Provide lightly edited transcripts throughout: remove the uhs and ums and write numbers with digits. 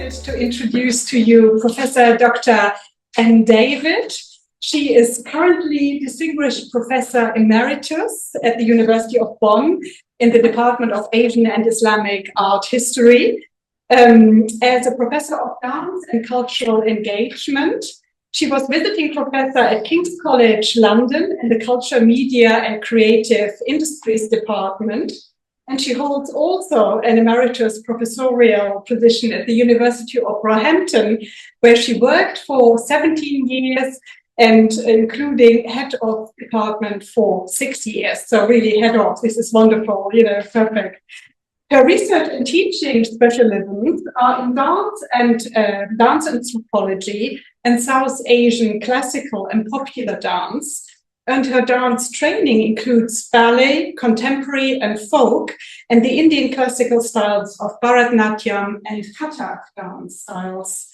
delighted to introduce to you Professor Dr. Anne David. She is currently Distinguished Professor Emeritus at the University of Bonn in the Department of Asian and Islamic Art History. As a Professor of Dance and Cultural Engagement, she was visiting professor at King's College London in the Culture, Media and Creative Industries Department. And she holds also an emeritus professorial position at the University of Roehampton, where she worked for 17 years and including head of department for 6 years. So really head of, this is wonderful, perfect. Her research and teaching specialisms are in dance anthropology and South Asian classical and popular dance. And her dance training includes ballet, contemporary and folk, and the Indian classical styles of Bharatanatyam and Kathak dance styles.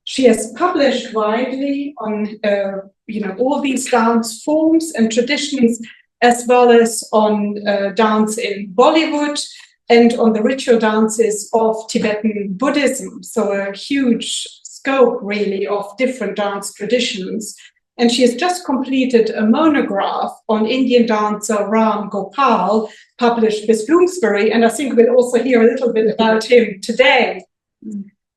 She has published widely on all these dance forms and traditions, as well as on dance in Bollywood and on the ritual dances of Tibetan Buddhism. So a huge scope, really, of different dance traditions. And she has just completed a monograph on Indian dancer Ram Gopal, published with Bloomsbury, and I think we'll also hear a little bit about him today.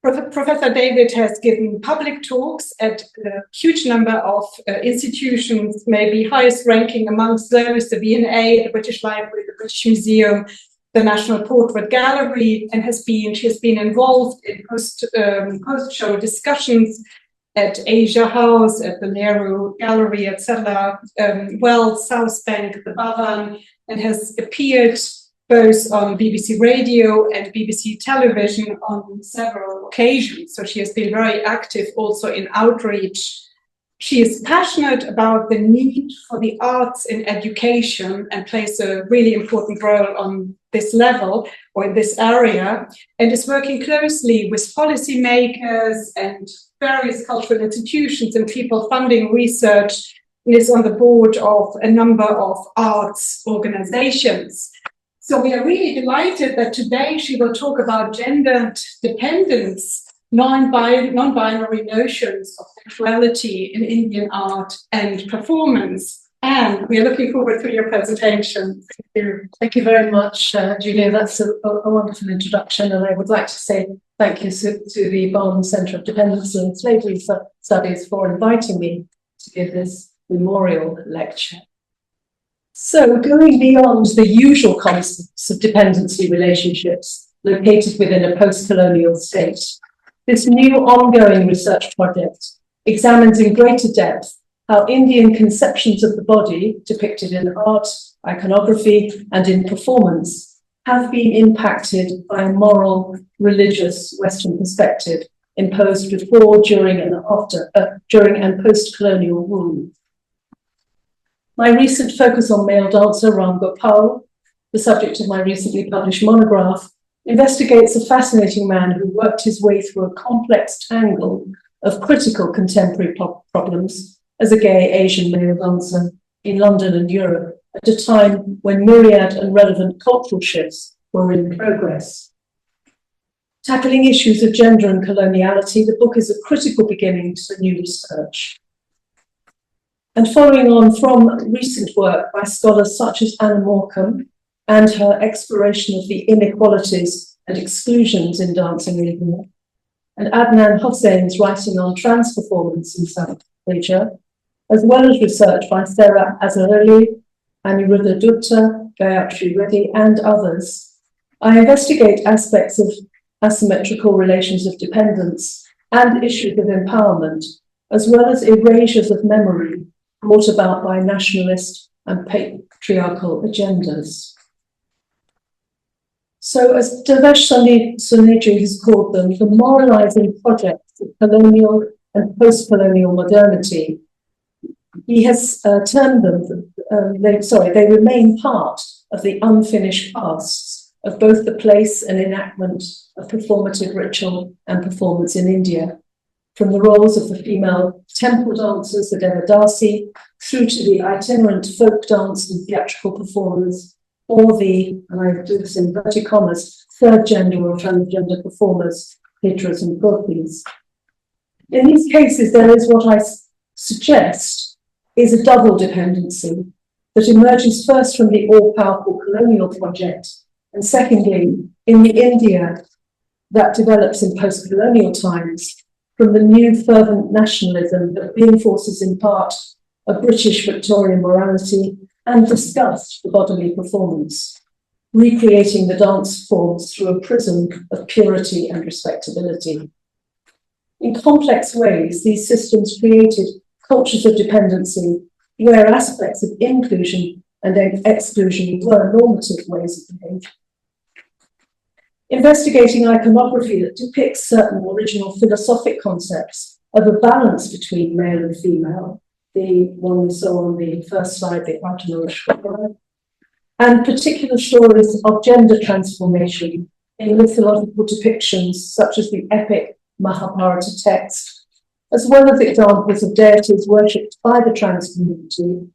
Professor David has given public talks at a huge number of institutions, maybe highest ranking amongst those, the V&A, the British Library, the British Museum, the National Portrait Gallery, and she has been involved in post-show discussions at Asia House, at the Nehru Gallery, etc., Wells, South Bank, the Bhavan, and has appeared both on BBC Radio and BBC Television on several occasions. So she has been very active also in outreach. She is passionate about the need for the arts in education and plays a really important role on this level or in this area, and is working closely with policymakers and various cultural institutions and people funding research, and is on the board of a number of arts organizations. So we are really delighted that today she will talk about gendered dependence, non-binary notions of sexuality in Indian art and performance. And we are looking forward to your presentation. Thank you very much, Julia. That's a wonderful introduction. And I would like to say thank you to the Bonn Centre of Dependency and Slavery Studies for inviting me to give this memorial lecture. So going beyond the usual concepts of dependency relationships located within a post-colonial state, this new ongoing research project examines in greater depth how Indian conceptions of the body, depicted in art, iconography, and in performance, have been impacted by a moral, religious Western perspective imposed before, during, and post-colonial rule. My recent focus on male dancer Ram Gopal, the subject of my recently published monograph, investigates a fascinating man who worked his way through a complex tangle of critical contemporary problems as a gay Asian male dancer in London and Europe at a time when myriad and relevant cultural shifts were in progress. Tackling issues of gender and coloniality, the book is a critical beginning to new research. And following on from recent work by scholars such as Anna Morecambe and her exploration of the inequalities and exclusions in dancing in India, and Adnan Hossain's writing on trans performance in South Asia, as well as research by Sarah Azareli, Aniruddha Dutta, Gayatri Reddy, and others, I investigate aspects of asymmetrical relations of dependence and issues of empowerment, as well as erasures of memory brought about by nationalist and patriarchal agendas. So, as Devesh Soneji has called them, the moralizing projects of colonial and post-colonial modernity, he has termed them, they remain part of the unfinished pasts of both the place and enactment of performative ritual and performance in India, from the roles of the female temple dancers, the devadāsīs, through to the itinerant folk dance and theatrical performers, or the, and I do this in inverted commas, third gender or transgender performers hijras and gopis. In these cases, there is what I suggest is a double dependency that emerges first from the all-powerful colonial project, and secondly, in the India that develops in post-colonial times from the new fervent nationalism that reinforces in part a British Victorian morality and disgust for bodily performance, recreating the dance forms through a prism of purity and respectability. In complex ways, these systems created cultures of dependency where aspects of inclusion and exclusion were normative ways of behaving. Investigating iconography that depicts certain original philosophic concepts of a balance between male and female, the one we saw on the first slide, the ardhanārīśvara, and particular stories of gender transformation in mythological depictions such as the epic Mahabharata text, as well as examples of deities worshipped by the trans community,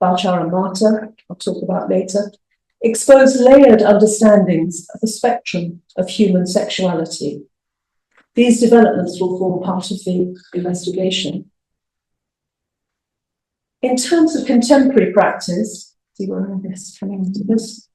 Bahuchara Mata, I'll talk about later, expose layered understandings of the spectrum of human sexuality. These developments will form part of the investigation. In terms of contemporary practice, see where I'm coming into this.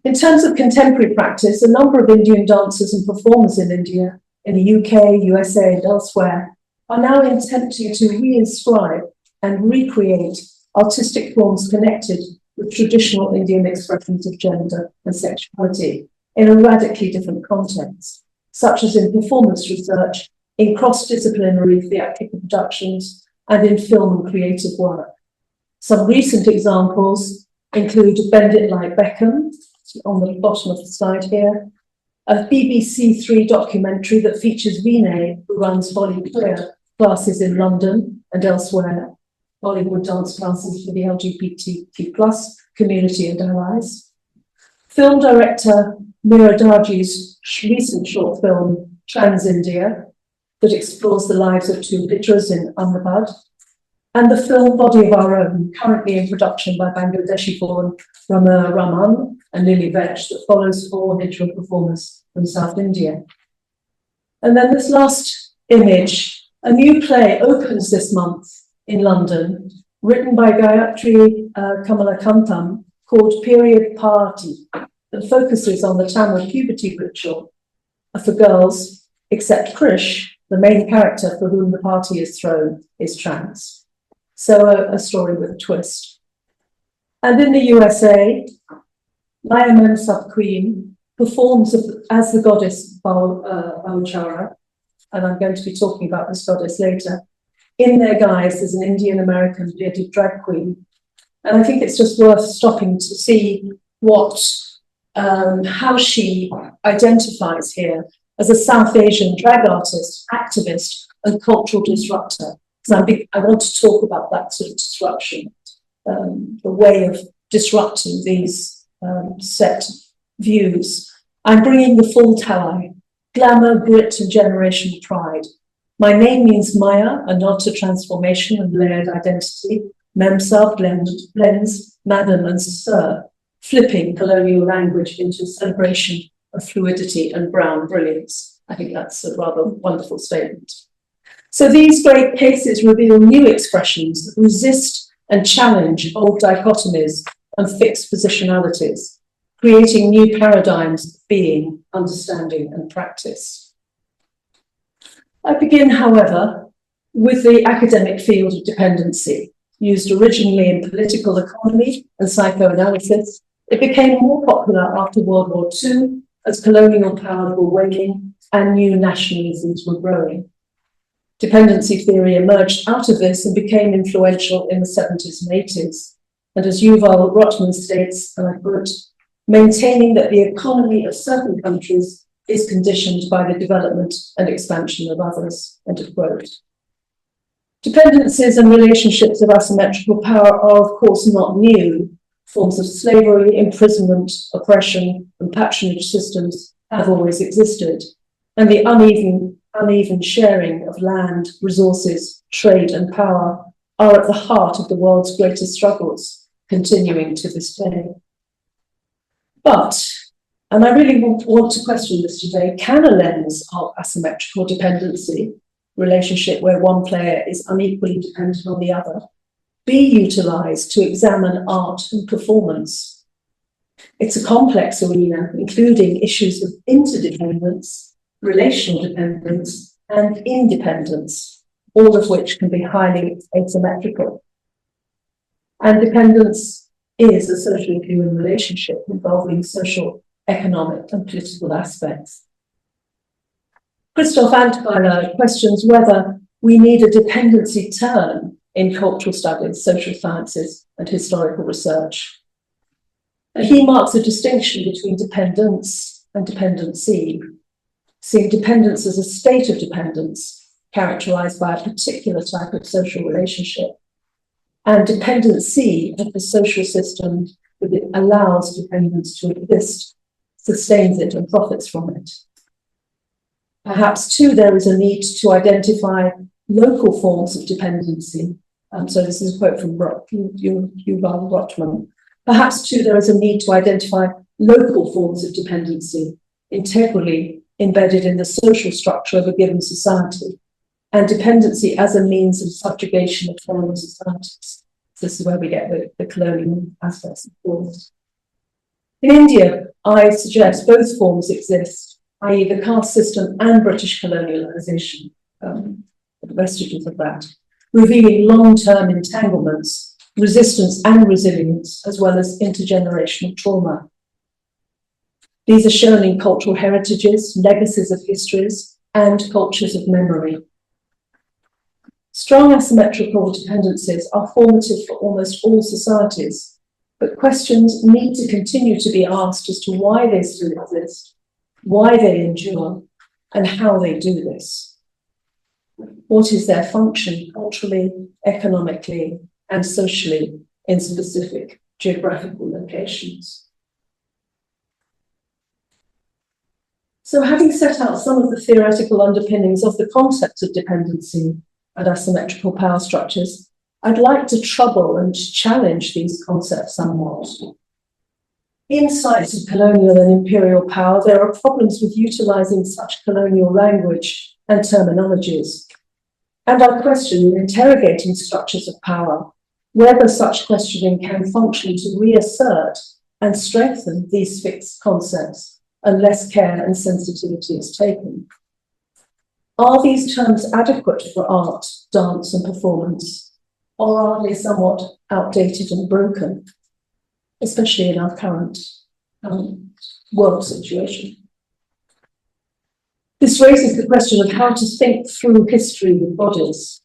In terms of contemporary practice, a number of Indian dancers and performers in India, in the UK, USA, and elsewhere, are now attempting to re-inscribe and recreate artistic forms connected with traditional Indian expressions of gender and sexuality in a radically different context, such as in performance research, in cross-disciplinary theatrical productions, and in film and creative work. Some recent examples include Bend It Like Beckham, on the bottom of the slide here, a BBC Three documentary that features Vinay, who runs Bollywood classes in London and elsewhere, Bollywood dance classes for the LGBTQ+ community and allies. Film director Meera recent short film, Trans India, that explores the lives of two hijras in Ahmedabad, and the film Body of Our Own, currently in production by Bangladeshi-born Raman and Lily Vetch, that follows four hijra performers from South India. And then this last image, a new play opens this month in London, written by Gayatri Kamalakantam, called Period Party, that focuses on the Tamil puberty ritual for girls, except Krish, the main character for whom the party is thrown, is trans. So a story with a twist. And in the USA, Maya Memsab Queen performs as the goddess Bahuchara, and I'm going to be talking about this goddess later. In their guise, there's an Indian-American bearded drag queen. And I think it's just worth stopping to see how she identifies here as a South Asian drag artist, activist, and cultural disruptor. So I want to talk about that sort of disruption, the way of disrupting these set views. I'm bringing the full tally: glamour, grit, and generational pride. My name means Maya, a nod to transformation and layered identity. Memsab blends madam and sir, flipping colonial language into a celebration of fluidity and brown brilliance. I think that's a rather wonderful statement. So these great cases reveal new expressions that resist and challenge old dichotomies and fixed positionalities, creating new paradigms of being, understanding, and practice. I begin, however, with the academic field of dependency. Used originally in political economy and psychoanalysis, it became more popular after World War II as colonial powers were waning and new nationalisms were growing. Dependency theory emerged out of this and became influential in the 70s and 80s. And as Yuval Rotman states, and I quote, maintaining that the economy of certain countries is conditioned by the development and expansion of others, end of quote. Dependencies and relationships of asymmetrical power are, of course, not new. Forms of slavery, imprisonment, oppression, and patronage systems have always existed. And the uneven sharing of land, resources, trade, and power are at the heart of the world's greatest struggles, continuing to this day. But And I really want to question this today. Can a lens of asymmetrical dependency, relationship where one player is unequally dependent on the other, be utilised to examine art and performance? It's a complex arena, including issues of interdependence, relational dependence, and independence, all of which can be highly asymmetrical. And dependence is a social human relationship involving social, economic, and political aspects. Christoph Antweiler questions whether we need a dependency turn in cultural studies, social sciences, and historical research. And he marks a distinction between dependence and dependency, seeing dependence as a state of dependence characterized by a particular type of social relationship, and dependency as the social system that allows dependence to exist, sustains it, and profits from it. Perhaps, too, there is a need to identify local forms of dependency. So this is a quote from Yuval Rotman. Perhaps, too, there is a need to identify local forms of dependency, integrally embedded in the social structure of a given society, and dependency as a means of subjugation of foreign societies. This is where we get the colonial aspects of forms. In India, I suggest both forms exist, i.e. the caste system and British colonialisation, the vestiges of that, revealing long-term entanglements, resistance and resilience, as well as intergenerational trauma. These are shown in cultural heritages, legacies of histories, and cultures of memory. Strong asymmetrical dependencies are formative for almost all societies, but questions need to continue to be asked as to why they still exist, why they endure, and how they do this. What is their function culturally, economically, and socially in specific geographical locations? So, having set out some of the theoretical underpinnings of the concepts of dependency and asymmetrical power structures, I'd like to trouble and challenge these concepts somewhat. In sites of colonial and imperial power, there are problems with utilising such colonial language and terminologies. And I question, in interrogating structures of power, whether such questioning can function to reassert and strengthen these fixed concepts unless care and sensitivity is taken. Are these terms adequate for art, dance, and performance, or are they somewhat outdated and broken, especially in our current world situation? This raises the question of how to think through history with bodies.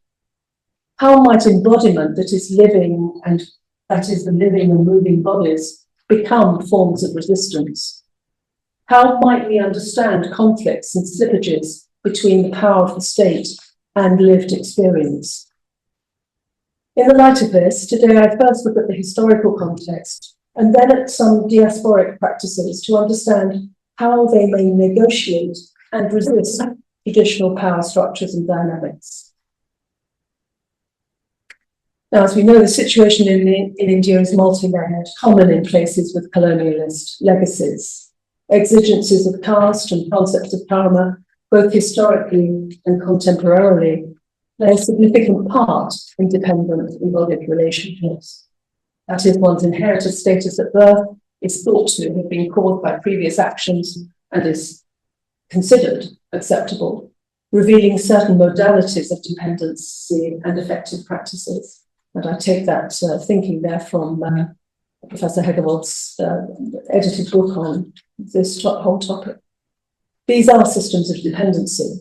How might embodiment that is living, and that is the living and moving bodies, become forms of resistance? How might we understand conflicts and slippages between the power of the state and lived experience? In the light of this, today I first look at the historical context and then at some diasporic practices to understand how they may negotiate and resist traditional power structures and dynamics. Now, as we know, the situation in India is multi-layered, common in places with colonialist legacies. Exigencies of caste and concepts of karma, both historically and contemporarily, play a significant part in dependent embodied relationships. That is, one's inherited status at birth is thought to have been caused by previous actions and is considered acceptable, revealing certain modalities of dependency and effective practices. And I take that thinking there from Professor Hegerwold's edited book on this whole topic. These are systems of dependency.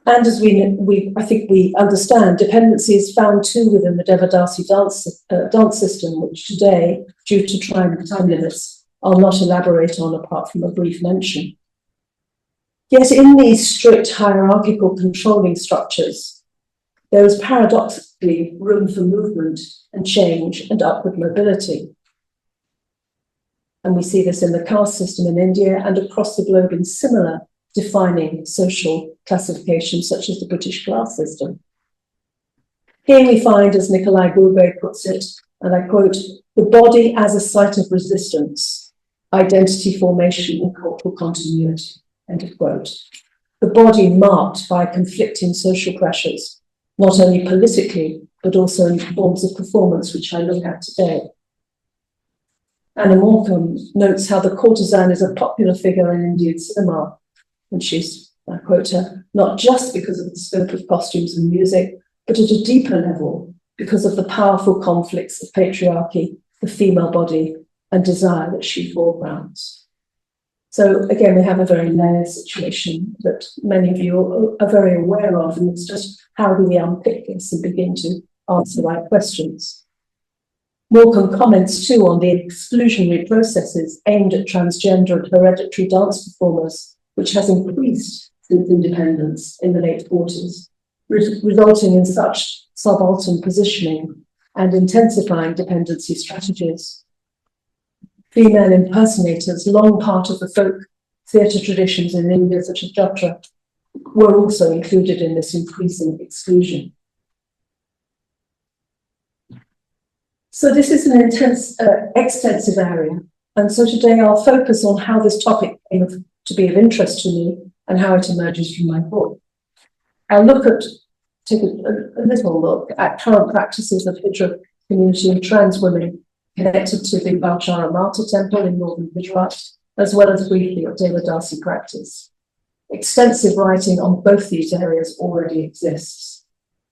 And as I think we understand, dependency is found too within the devadāsī dance system, which today, due to time limits, I'll not elaborate on apart from a brief mention. Yet in these strict hierarchical controlling structures, there is paradoxically room for movement and change and upward mobility. And we see this in the caste system in India and across the globe in similar defining social classifications such as the British class system. Here we find, as Nikolai Gurbe puts it, and I quote, the body as a site of resistance, identity formation and cultural continuity, end of quote. The body marked by conflicting social pressures, not only politically, but also in forms of performance, which I look at today. Anna Morecambe notes how the courtesan is a popular figure in Indian cinema, and she's, I quote her, not just because of the scope of costumes and music, but at a deeper level, because of the powerful conflicts of patriarchy, the female body, and desire that she foregrounds. So again, we have a very layered situation that many of you are very aware of, and it's just how do we unpick this and begin to answer the right questions. Morecambe comments too on the exclusionary processes aimed at transgender and hereditary dance performers, which has increased since independence in the late 40s, resulting in such subaltern positioning and intensifying dependency strategies. Female impersonators, long part of the folk theatre traditions in India, such as Jatra, were also included in this increasing exclusion. So this is an extensive area, and so today I'll focus on how this topic came to be of interest to me and how it emerges from my book. I'll take a little look at current practices of hijra community and trans women connected to the Bahuchara Mata temple in northern Gujarat, as well as briefly at devadāsī practice. Extensive writing on both these areas already exists.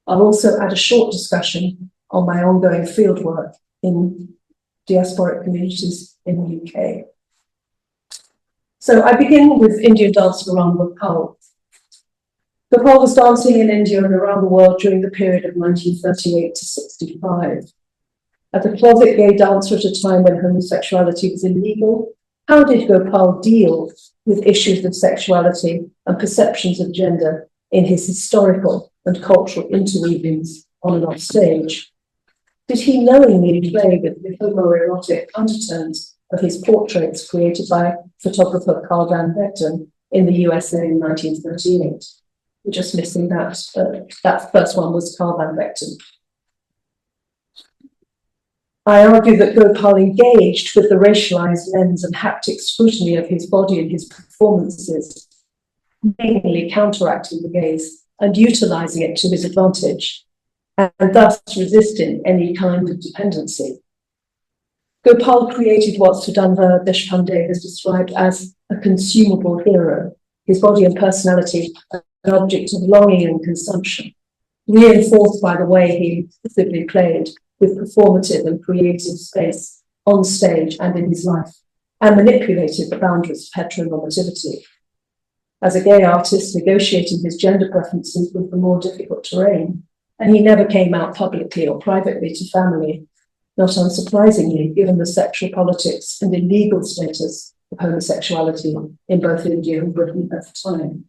I'll also add a short discussion on my ongoing fieldwork in diasporic communities in the UK. So I begin with Indian dancer Ram Gopal. Gopal was dancing in India and around the world during the period of 1938 to 65. As a closet gay dancer at a time when homosexuality was illegal, how did Gopal deal with issues of sexuality and perceptions of gender in his historical and cultural interweavings on and off stage? Did he knowingly play with the homoerotic undertones of his portraits created by photographer Carl Van Vechten in the USA in 1938? We're just missing that. That first one was Carl Van Vechten. I argue that Gopal engaged with the racialized lens and haptic scrutiny of his body and his performances, mainly counteracting the gaze and utilizing it to his advantage, and thus resisting any kind of dependency. Gopal created what Sudhanva Deshpande has described as a consumable hero, his body and personality an object of longing and consumption, reinforced by the way he excessively played with performative and creative space on stage and in his life, and manipulated the boundaries of heteronormativity. As a gay artist, negotiating his gender preferences was the more difficult terrain, and he never came out publicly or privately to family, not unsurprisingly, given the sexual politics and illegal status of homosexuality in both India and Britain at the time.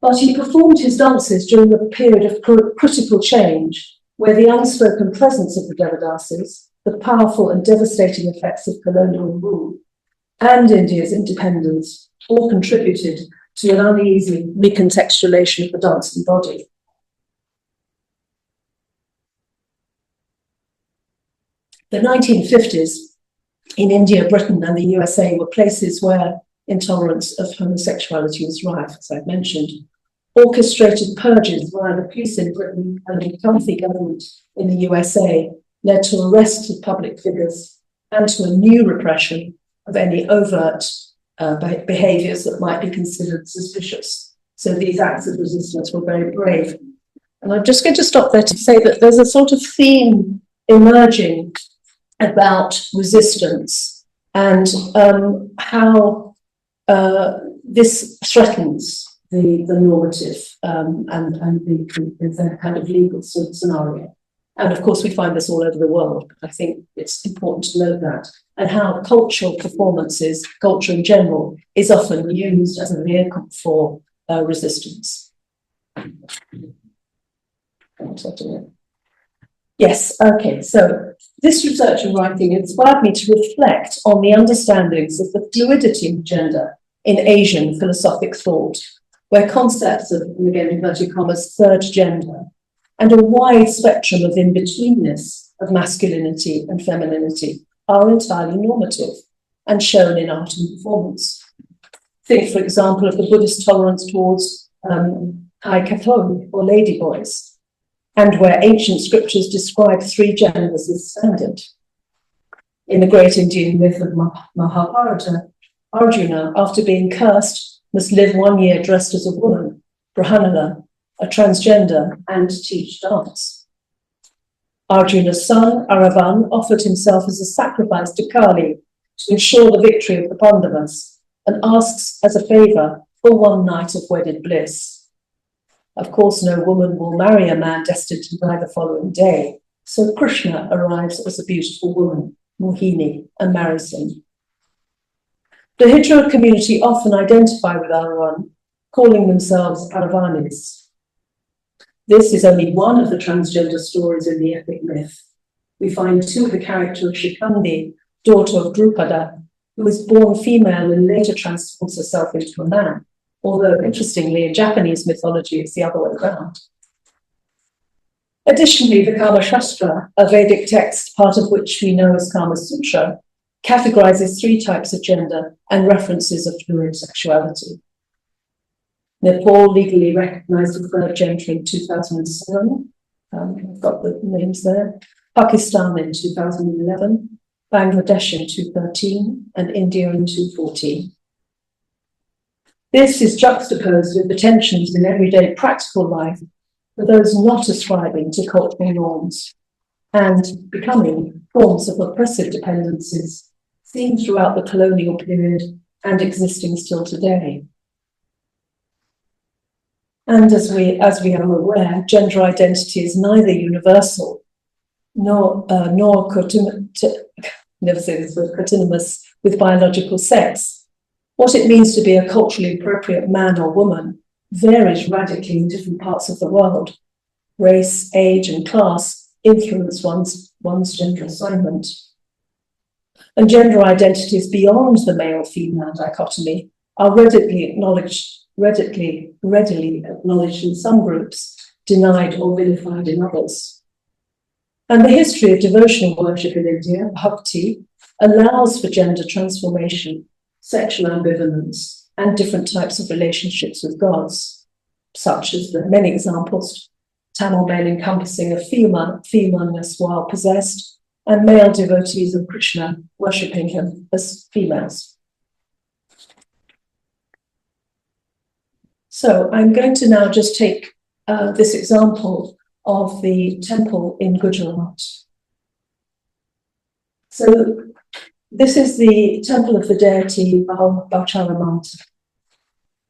But he performed his dances during a period of critical change, where the unspoken presence of the devadāsīs, the powerful and devastating effects of colonial rule, and India's independence all contributed to an uneasy recontextualization of the dancing body. The 1950s in India, Britain, and the USA were places where intolerance of homosexuality was rife, as I've mentioned. Orchestrated purges via the police in Britain and the McCarthy government in the USA led to arrests of public figures and to a new repression of any overt behaviours that might be considered suspicious. So these acts of resistance were very brave. And I'm just going to stop there to say that there's a sort of theme emerging about resistance and how this threatens the normative and the kind of legal scenario. And of course, we find this all over the world, but I think it's important to note that. And how cultural performances, culture in general, is often used as a vehicle for resistance. Yes, okay, so this research and writing inspired me to reflect on the understandings of the fluidity of gender in Asian philosophic thought, where concepts of, again, inverted commas, third gender, and a wide spectrum of in-betweenness of masculinity and femininity are entirely normative. and shown in art and performance. Think, for example, of the Buddhist tolerance towards Kaithoi, or ladyboys, and where ancient scriptures describe 3 genders as standard. In the great Indian myth of Mahabharata, Arjuna, after being cursed, must live 1 year dressed as a woman, Brahmanala, a transgender, and teach dance. Arjuna's son, Aravan, offered himself as a sacrifice to Kali to ensure the victory of the Pandavas, and asks as a favour for 1 night of wedded bliss. Of course, no woman will marry a man destined to die the following day, so Krishna arrives as a beautiful woman, Mohini, and marries him. The Hijra community often identify with Aravan, calling themselves Ardhanārīśvara. This is only one of the transgender stories in the epic myth. We find too the character of Shikandi, daughter of Drupada, who is born female and later transforms herself into a man, although interestingly in Japanese mythology it's the other way around. Additionally, the Kama Shastra, a Vedic text, part of which we know as Kama Sutra, categorizes 3 types of gender and references of fluid sexuality. Nepal legally recognized the 3rd gender in 2007. I've got the names there. Pakistan in 2011, Bangladesh in 2013, and India in 2014. This is juxtaposed with the tensions in everyday practical life for those not ascribing to cultural norms and becoming forms of oppressive dependencies seen throughout the colonial period and existing still today. And as we are aware, gender identity is neither universal nor coterminous with biological sex. What it means to be a culturally appropriate man or woman varies radically in different parts of the world. Race, age, and class influence one's gender assignment. And gender identities beyond the male-female dichotomy are readily acknowledged in some groups, denied or vilified in others. And the history of devotional worship in India, bhakti, allows for gender transformation, sexual ambivalence, and different types of relationships with gods, such as the many examples, Tamil men encompassing a femaleness while possessed, and male devotees of Krishna worshipping him as females. So I'm going to now just take this example of the temple in Gujarat. So this is the temple of the deity Bahuchara Mata.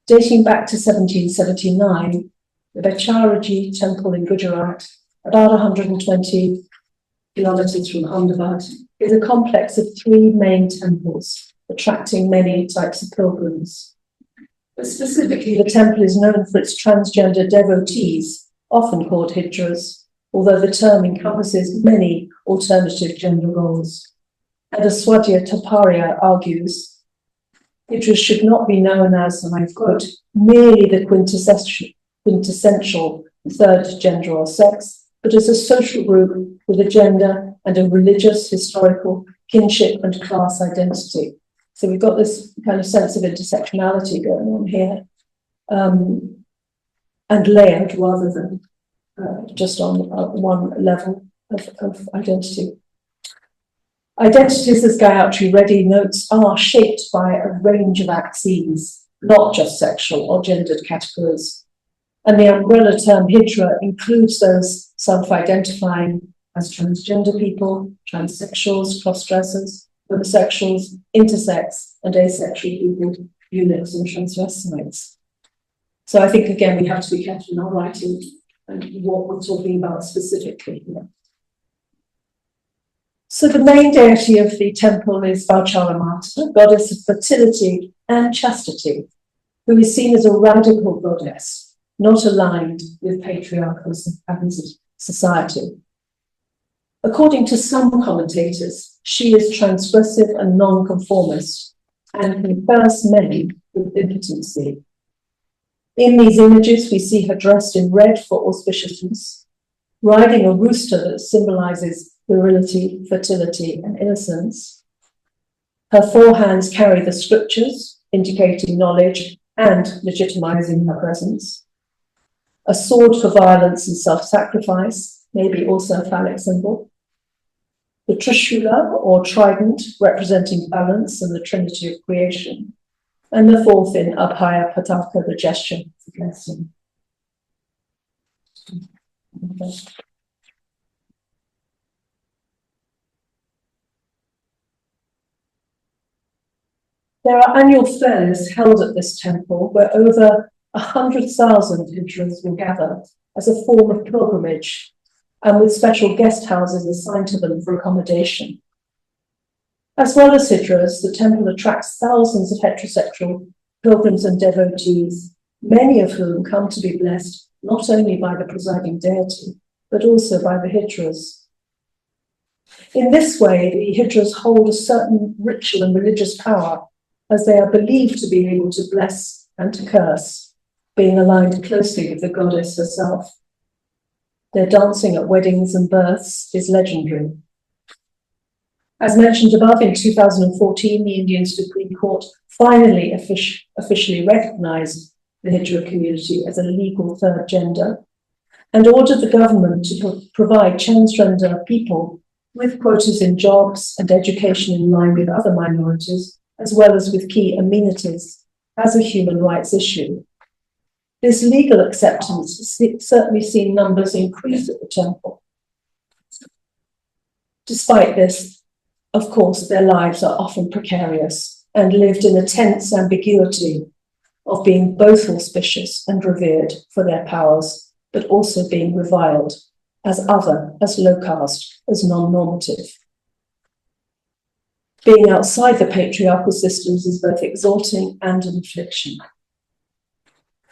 Dating back to 1779, the Bahuchara temple in Gujarat, about 120 kilometers from Ahmedabad, is a complex of 3 main temples, attracting many types of pilgrims. But specifically, the temple is known for its transgender devotees, often called hijras, although the term encompasses many alternative gender roles. And as Swadhyaya Taparya argues, hijras should not be known as, and I quote, merely the quintessential 3rd gender or sex, but as a social group with a gender and a religious, historical, kinship and class identity. So we've got this kind of sense of intersectionality going on here, and layered rather than just on one level of identity. Identities, as Gayatri Reddy notes, are shaped by a range of axes, not just sexual or gendered categories. And the umbrella term hijra includes those self-identifying as transgender people, transsexuals, cross-dressers, homosexuals, intersex, and asexual people, eunuchs and transvestites. So I think, again, we have to be careful in our writing and what we're talking about specifically here. So the main deity of the temple is Bahuchara Mata, goddess of fertility and chastity, who is seen as a radical goddess, not aligned with patriarchal society. According to some commentators, she is transgressive and non-conformist and confers men with impotency. In these images, we see her dressed in red for auspiciousness, riding a rooster that symbolizes virility, fertility, and innocence. Her four hands carry the scriptures, indicating knowledge and legitimizing her presence. A sword for violence and self-sacrifice, maybe also a phallic symbol. The Trishula, or trident, representing balance and the Trinity of creation. And the fourth in Abhaya Pataka, the gesture of blessing. There are annual fairs held at this temple where over 100,000 hijras will gather as a form of pilgrimage and with special guest houses assigned to them for accommodation. As well as hijras, the temple attracts thousands of heterosexual pilgrims and devotees, many of whom come to be blessed not only by the presiding deity, but also by the hijras. In this way, the hijras hold a certain ritual and religious power, as they are believed to be able to bless and to curse, being aligned closely with the goddess herself. Their dancing at weddings and births is legendary. As mentioned above, in 2014, the Indian Supreme Court finally officially recognized the Hijra community as a legal third gender and ordered the government to provide transgender people with quotas in jobs and education in line with other minorities, as well as with key amenities as a human rights issue. This legal acceptance has certainly seen numbers increase at the temple. Despite this, of course, their lives are often precarious and lived in a tense ambiguity of being both auspicious and revered for their powers, but also being reviled as other, as low caste, as non-normative. Being outside the patriarchal systems is both exalting and an affliction.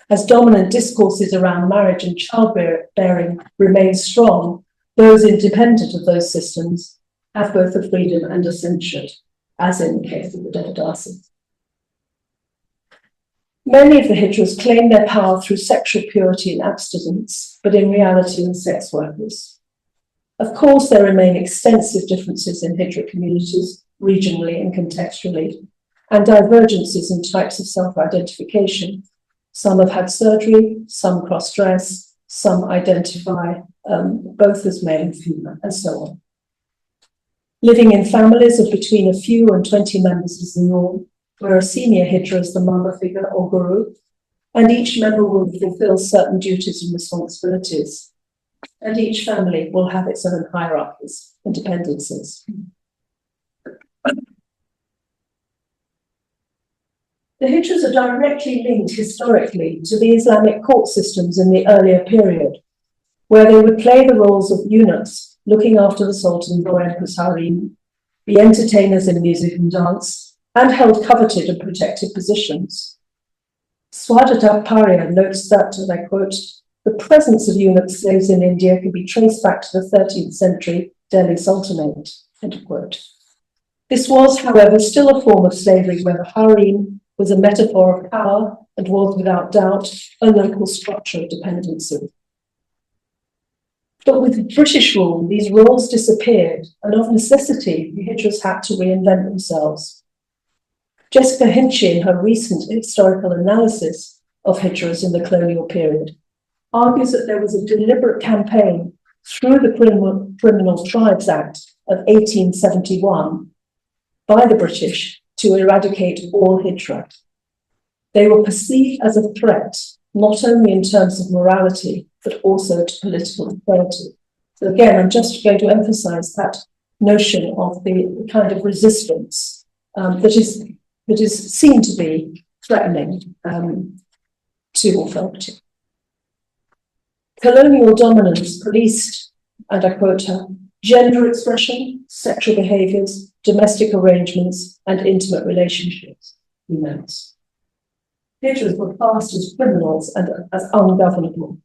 As dominant discourses around marriage and childbearing remain strong, those independent of those systems have both a freedom and a censured, as in the case of the devadāsīs. Many of the hijras claim their power through sexual purity and abstinence, but in reality are sex workers. Of course, there remain extensive differences in hijra communities, regionally and contextually, and divergences in types of self-identification. Some have had surgery, some cross-dress, some identify both as male and female, and so on. Living in families of between a few and 20 members is the norm, where a senior hijra is the mother figure or guru, and each member will fulfill certain duties and responsibilities. And each family will have its own hierarchies and dependencies. The hijras are directly linked historically to the Islamic court systems in the earlier period, where they would play the roles of eunuchs, looking after the sultan or empress harem, be entertainers in music and dance, and held coveted and protected positions. Swadhyatharya notes that, and I quote, the presence of eunuch slaves in India can be traced back to the 13th century Delhi Sultanate, end quote. This was, however, still a form of slavery where the harem was a metaphor of power and was, without doubt, a local structure of dependency. But with British rule, these roles disappeared, and of necessity, the hijras had to reinvent themselves. Jessica Hinchy, in her recent historical analysis of hijras in the colonial period, argues that there was a deliberate campaign through the Criminal Tribes Act of 1871 by the British to eradicate all hijra. They were perceived as a threat, not only in terms of morality, but also to political authority. So again, I'm just going to emphasize that notion of the kind of resistance that is seen to be threatening to authority. Colonial dominance policed, and I quote her, gender expression, sexual behaviours, domestic arrangements, and intimate relationships, he notes. Hijras were classed as criminals and as ungovernable.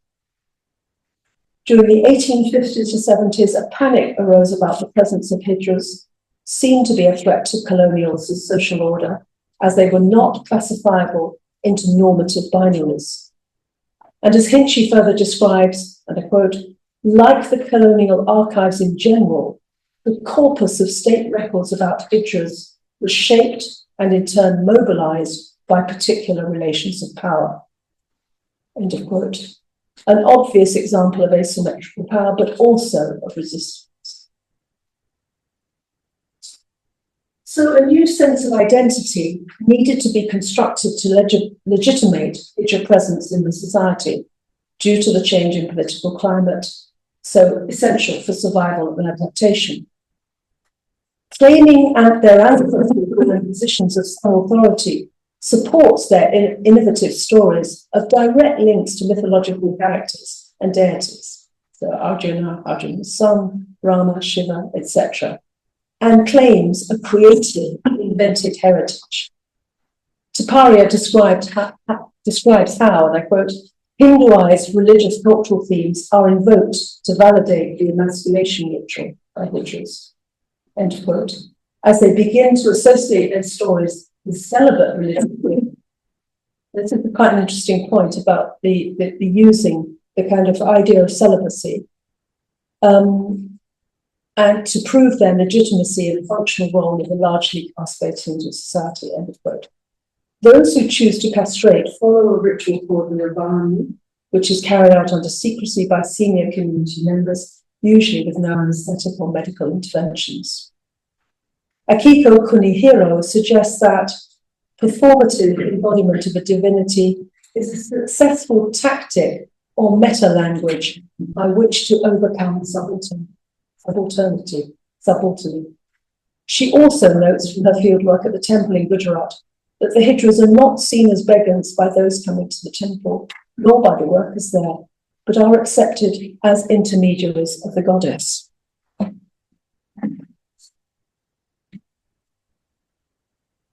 During the 1850s to 70s, a panic arose about the presence of hijras, seen to be a threat to colonials' social order, as they were not classifiable into normative binaries. And as Hinchy further describes, and I quote, like the colonial archives in general, the corpus of state records about hijras was shaped and in turn mobilized by particular relations of power. End of quote. An obvious example of asymmetrical power, but also of resistance. So a new sense of identity needed to be constructed to legitimate hijra presence in the society due to the change in political climate, so essential for survival and adaptation. Claiming their ancestors within positions of some authority supports their innovative stories of direct links to mythological characters and deities, so Arjuna, Arjuna's son, Rama, Shiva, etc., and claims a created, invented heritage. Taparia describes how, and I quote, Hinduized religious cultural themes are invoked to validate the emasculation ritual by hijras, end quote, as they begin to associate their stories with celibate religious women. This is quite an interesting point about the using the kind of idea of celibacy and to prove their legitimacy in the functional role of a largely caste-based Hindu society, end of quote. Those who choose to castrate follow a ritual called the Ravani, which is carried out under secrecy by senior community members, usually with no anesthetic or medical interventions. Akiko Kunihiro suggests that performative embodiment of a divinity is a successful tactic or meta-language by which to overcome subalternity. She also notes from her fieldwork at the temple in Gujarat that the hijras are not seen as beggars by those coming to the temple, nor by the workers there, but are accepted as intermediaries of the goddess.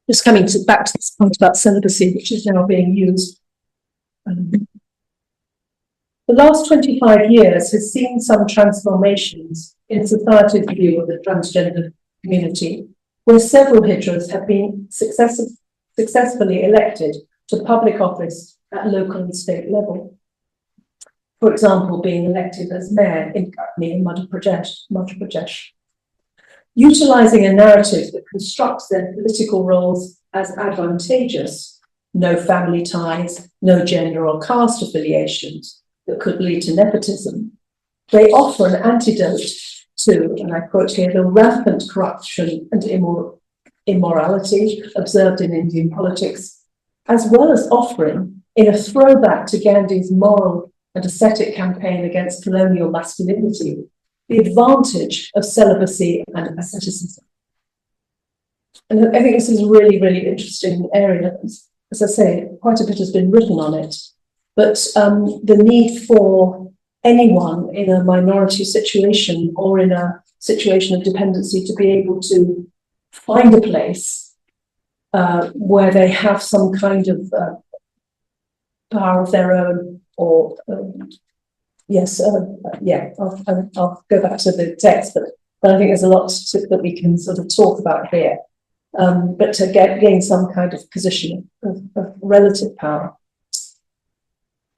Just coming back to this point about celibacy, which is now being used. The last 25 years has seen some transformations in society's view of the transgender community, where several hijras have been successfully elected to public office at local and state level. For example, being elected as mayor in Katni in Madhya Pradesh. Utilising a narrative that constructs their political roles as advantageous, no family ties, no gender or caste affiliations that could lead to nepotism, they offer an antidote to, and I quote here, the rampant corruption and immorality observed in Indian politics, as well as offering, in a throwback to Gandhi's moral and ascetic campaign against colonial masculinity, the advantage of celibacy and asceticism. And I think this is a really, really interesting area. As I say, quite a bit has been written on it, but the need for anyone in a minority situation or in a situation of dependency to be able to find a place where they have some kind of power of their own, or I'll go back to the text, but I think there's a lot that we can sort of talk about here. But to gain some kind of position of relative power.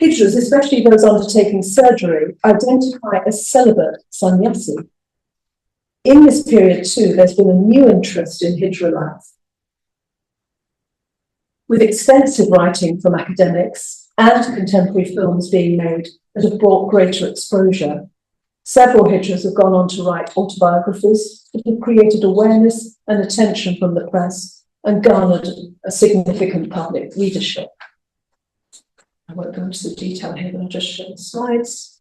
Hijras, especially those undertaking surgery, identify as celibate sannyasi. In this period too, there's been a new interest in hijra life, with extensive writing from academics and contemporary films being made that have brought greater exposure. Several hijras have gone on to write autobiographies that have created awareness and attention from the press and garnered a significant public readership. I won't go into the detail here, but I'll just show the slides.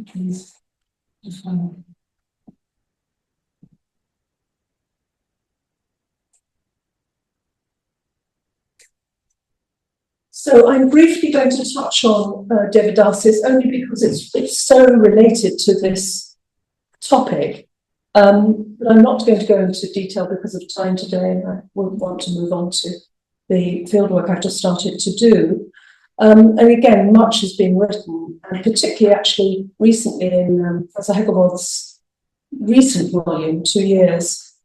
Please. So I'm briefly going to touch on devadāsīs only because it's so related to this topic. But I'm not going to go into detail because of time today, and I would want to move on to the fieldwork I've just started to do. And again, much has been written, and particularly actually recently in Professor Hegelboth's recent volume, 2 years,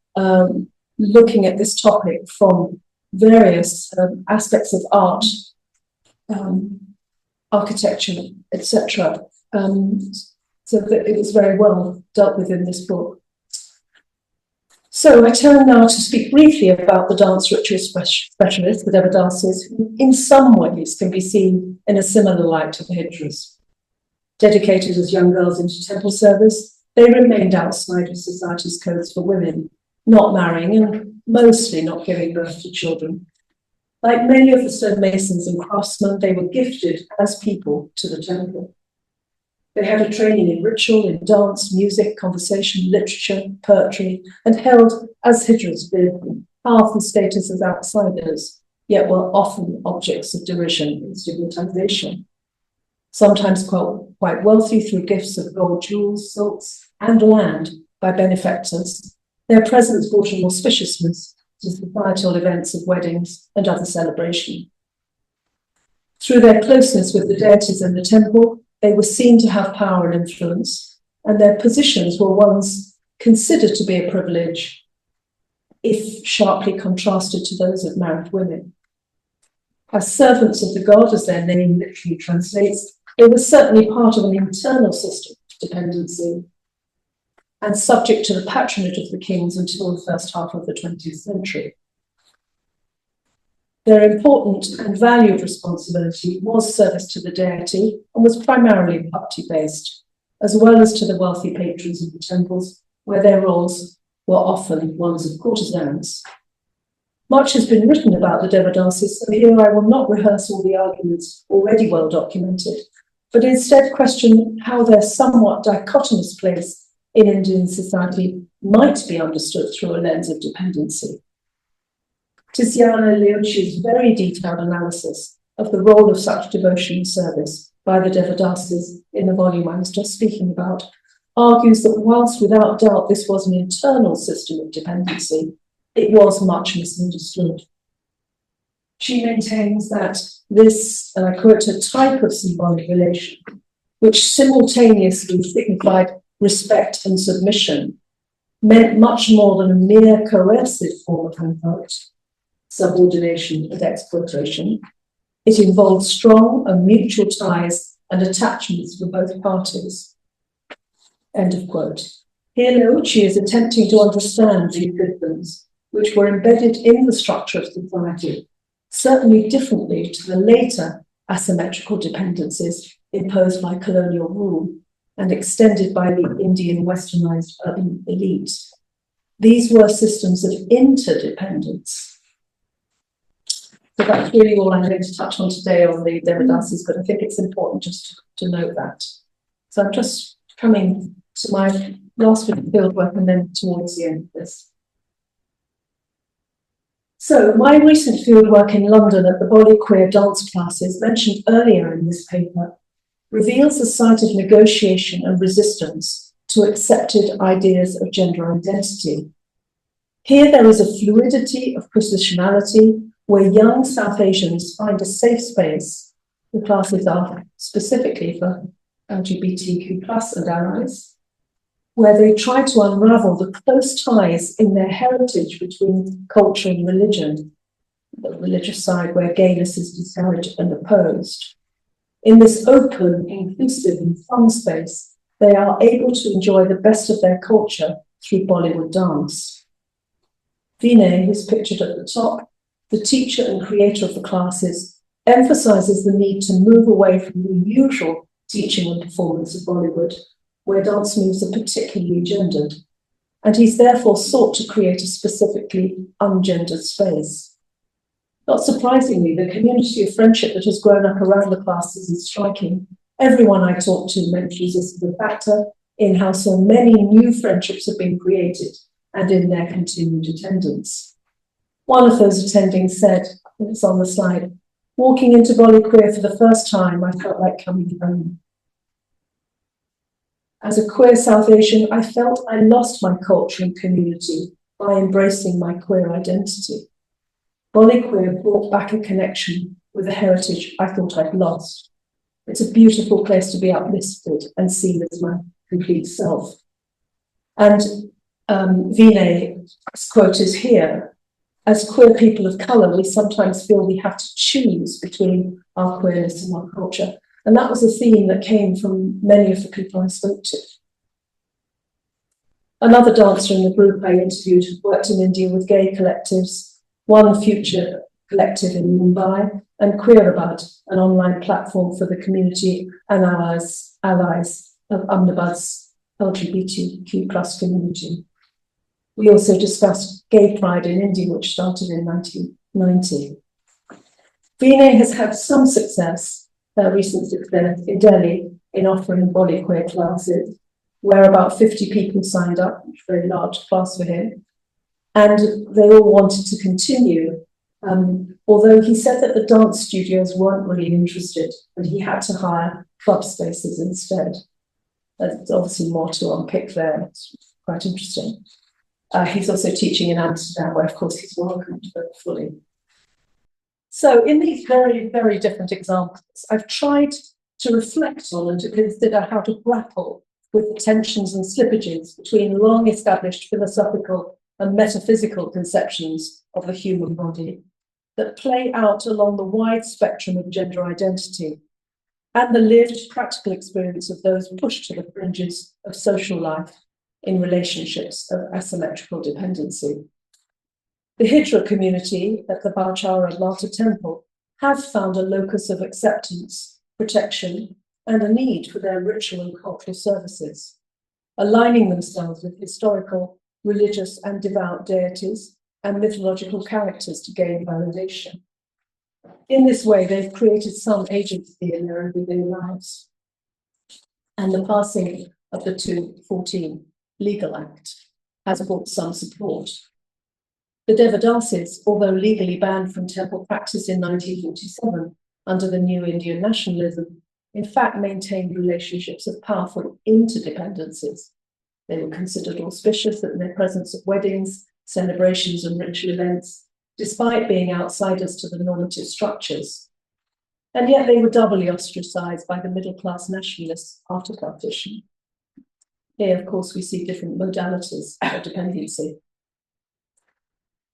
looking at this topic from various aspects of art, architecture, etc. So that it was very well dealt with in this book. So I turn now to speak briefly about the dance ritual specialists, the devadāsīs, who in some ways can be seen in a similar light to the hijras. Dedicated as young girls into temple service, they remained outside of society's codes for women, not marrying and mostly not giving birth to children. Like many of the stonemasons and craftsmen, they were gifted as people to the temple. They had a training in ritual, in dance, music, conversation, literature, poetry, and held, as hijras did, powerful status as outsiders, yet were often objects of derision and stigmatization. Sometimes quite wealthy through gifts of gold, jewels, silks, and land by benefactors, their presence brought an auspiciousness to societal events of weddings and other celebration. Through their closeness with the deities in the temple, they were seen to have power and influence, and their positions were ones considered to be a privilege, if sharply contrasted to those of married women. As servants of the god, as their name literally translates, they were certainly part of an internal system of dependency and subject to the patronage of the kings until the first half of the 20th century. Their important and valued responsibility was service to the deity and was primarily bhakti-based, as well as to the wealthy patrons of the temples, where their roles were often ones of courtesans. Much has been written about the devadāsīs, so here I will not rehearse all the arguments already well documented, but instead question how their somewhat dichotomous place in Indian society might be understood through a lens of dependency. Tiziana Leoci's very detailed analysis of the role of such devotion and service by the devadāsīs in the volume I was just speaking about argues that whilst without doubt this was an internal system of dependency, it was much misunderstood. She maintains that this, and I quote, a type of symbolic relation, which simultaneously signified respect and submission, meant much more than a mere coercive form of conduct, subordination and exploitation. It involved strong and mutual ties and attachments for both parties. End of quote. Here Leochi is attempting to understand these systems, which were embedded in the structure of society, certainly differently to the later asymmetrical dependencies imposed by colonial rule and extended by the Indian westernized urban elite. These were systems of interdependence. So that's really all I'm going to touch on today on the devadāsīs, but I think it's important just to note that. So I'm just coming to my last bit of fieldwork and then towards the end of this. So my recent fieldwork in London at the Bolly Queer dance classes mentioned earlier in this paper reveals a site of negotiation and resistance to accepted ideas of gender identity. Here there is a fluidity of positionality where young South Asians find a safe space. The classes are specifically for LGBTQ+ and allies, where they try to unravel the close ties in their heritage between culture and religion, the religious side where gayness is discouraged and opposed. In this open, inclusive and fun space, they are able to enjoy the best of their culture through Bollywood dance. Vinay, who's pictured at the top, the teacher and creator of the classes, emphasizes the need to move away from the usual teaching and performance of Bollywood, where dance moves are particularly gendered, and he's therefore sought to create a specifically ungendered space. Not surprisingly, the community of friendship that has grown up around the classes is striking. Everyone I talk to mentions this as a factor in how so many new friendships have been created and in their continued attendance. One of those attending said, and it's on the slide, walking into Bolly Queer for the first time, I felt like coming home. As a queer South Asian, I felt I lost my culture and community by embracing my queer identity. Bolly Queer brought back a connection with a heritage I thought I'd lost. It's a beautiful place to be uplifted and seen as my complete self. And Vinay's quote is here. As queer people of colour, we sometimes feel we have to choose between our queerness and our culture. And that was a theme that came from many of the people I spoke to. Another dancer in the group I interviewed worked in India with gay collectives, One Future Collective in Mumbai, and Queerabad, an online platform for the community and allies of Ahmedabad's LGBTQ+ community. We also discussed Gay Pride in India, which started in 1990. Vinay has had some success, recent success in Delhi, in offering body queer classes, where about 50 people signed up, which is a very large class for him. And they all wanted to continue, although he said that the dance studios weren't really interested and he had to hire club spaces instead. There's obviously more to unpick there. It's quite interesting. He's also teaching in Amsterdam, where, of course, he's welcomed very fully. So in these very, very different examples, I've tried to reflect on and to consider how to grapple with the tensions and slippages between long-established philosophical and metaphysical conceptions of the human body that play out along the wide spectrum of gender identity and the lived practical experience of those pushed to the fringes of social life in relationships of asymmetrical dependency. The hijra community at the Bahuchara Mata temple have found a locus of acceptance, protection, and a need for their ritual and cultural services, aligning themselves with historical, religious, and devout deities and mythological characters to gain validation. In this way, they've created some agency in their everyday lives. And the passing of the 2014 Legal Act has brought some support. The devadāsīs, although legally banned from temple practice in 1947 under the new Indian nationalism, in fact maintained relationships of powerful interdependencies. They were considered auspicious in their presence at weddings, celebrations, and ritual events, despite being outsiders to the normative structures. And yet they were doubly ostracized by the middle-class nationalists after partition. Here, of course, we see different modalities of dependency.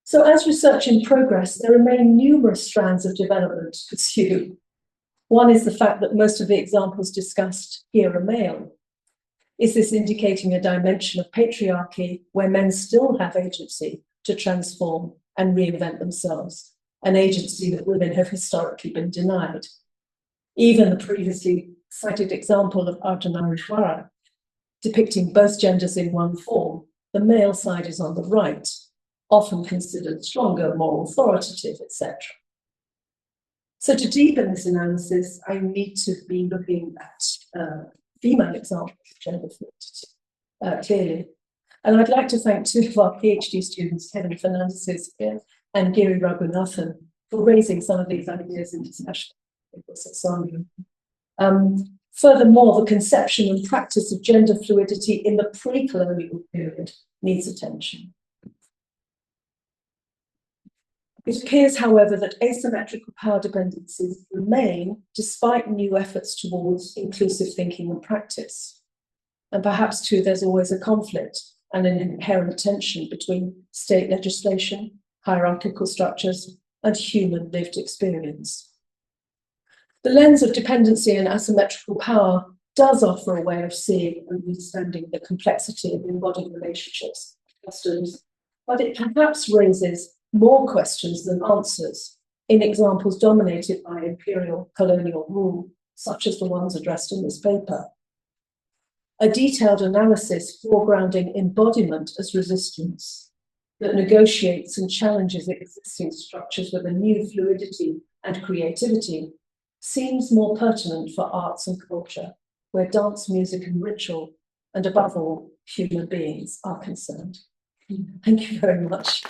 So as research in progress, there remain numerous strands of development to pursue. One is the fact that most of the examples discussed here are male. Is this indicating a dimension of patriarchy where men still have agency to transform and reinvent themselves, an agency that women have historically been denied? Even the previously cited example of ardhanārīśvara, depicting both genders in one form, the male side is on the right, often considered stronger, more authoritative, etc. So to deepen this analysis, I need to be looking at female examples of gender fluidity, clearly. And I'd like to thank two of our PhD students, Kevin Fernandez and Giri Raghunathan, for raising some of these ideas in discussion. Furthermore, the conception and practice of gender fluidity in the pre-colonial period needs attention. It appears, however, that asymmetrical power dependencies remain despite new efforts towards inclusive thinking and practice. And perhaps, too, there's always a conflict and an inherent tension between state legislation, hierarchical structures, and human lived experience. The lens of dependency and asymmetrical power does offer a way of seeing and understanding the complexity of embodied relationships and customs, but it perhaps raises more questions than answers in examples dominated by imperial colonial rule, such as the ones addressed in this paper. A detailed analysis foregrounding embodiment as resistance that negotiates and challenges existing structures with a new fluidity and creativity seems more pertinent for arts and culture, where dance, music, and ritual, and above all, human beings are concerned. Thank you very much.